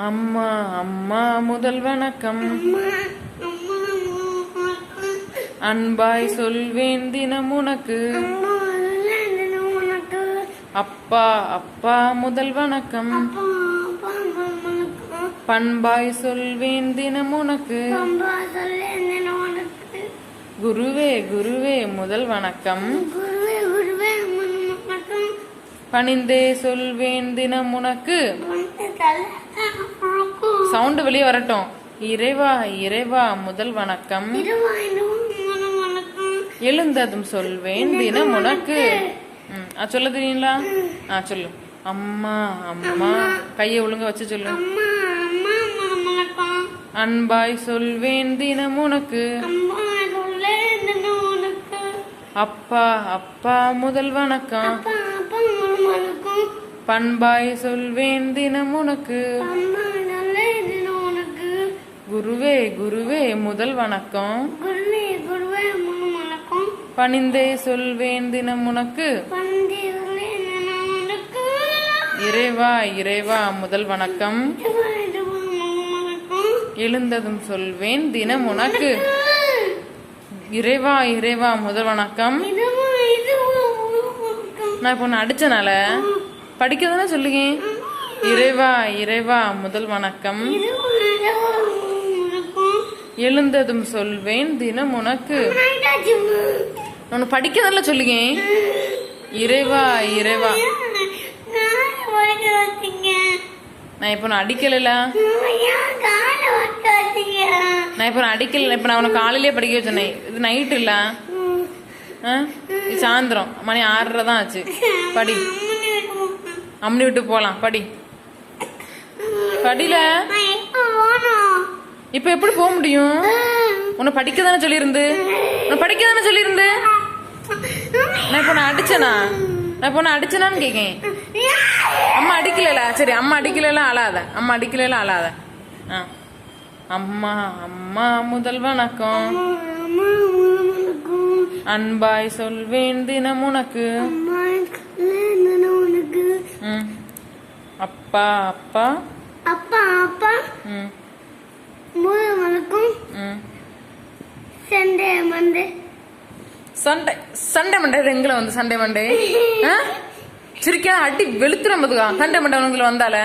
அம்மா அம்மா முதல் வணக்கம். அன்பாய் சொல்வேன் தினம் உனக்கு. அப்பா அப்பா முதல் வணக்கம். பண்பாய் சொல்வேன் தினம் உனக்கு. குருவே குருவே முதல் வணக்கம். பணிந்தே சொல்வேன் தினம் உனக்கு. சவுண்ட் வெளியே வரட்டும். இறைவா இறைவா முதல் வணக்கம். எழுந்ததும் சொல்வேன் தினம் உனக்கு. சொல்ல தெரியுங்களா? சொல்லு. அம்மா அம்மா கையை ஒழுங்க வச்சு சொல்லு. அன்பாய் சொல்வேன் தினம் உனக்கு. அப்பா அப்பா முதல் வணக்கம். பண்பாய் சொல்வேன் தினம் உனக்கு. குருவே குருவே முதல் வணக்கம். பணிந்தே சொல்வேன் தினம் உனக்கு. இறைவா இறைவா முதல் வணக்கம். எழுந்ததும் சொல்வேன் தினம் உனக்கு. இறைவா இறைவா முதல் வணக்கம். நான் இப்போ ஒன்று அடிச்சனால படிக்கிறதுனா சொல்லுங்க. இறைவா இறைவா முதல் வணக்கம். எழுந்ததும் சொல்வேன் தினம் உனக்கு. ஒன்று படிக்கிறதுல சொல்லுங்க. இறைவா இறைவா. நான் இப்போ நான் அடிக்கல. நான் இப்போ நான் அடிக்கல. இப்போ நான் உனக்கு காலையிலேயே படிக்க சொன்னேன். இது நைட்டு இல்ல, சாயந்தரம் மணி 6:30 தான் ஆச்சு. படி. அம்மனி விட்டு போலாம். படி. படில இப்ப எப்படி போக முடியும்? உன்னை படிக்க தானே சொல்லியிருந்து. நான் இப்போ நான் அடிச்சனா? நான் இப்போ நான் அடிச்சனான்னு கேக்கேன். அம்மா அடிக்கல. சரி அம்மா அடிக்கல அழாத. அம்மா அடிக்கல அழாத. அம்மா அம்மா முதல் வணக்கம். அன்பாய் சொல்வேன் தினம் உனக்கு. அப்பா அப்பா அப்பா அப்பா முதல் வணக்கம். சண்டே மண்டே சண்டே மண்டே எங்களை வந்து சண்டே மண்டே சிரிக்க அடி வெளுத்துற சண்டே மண்டே உனக்குள்ள வந்தால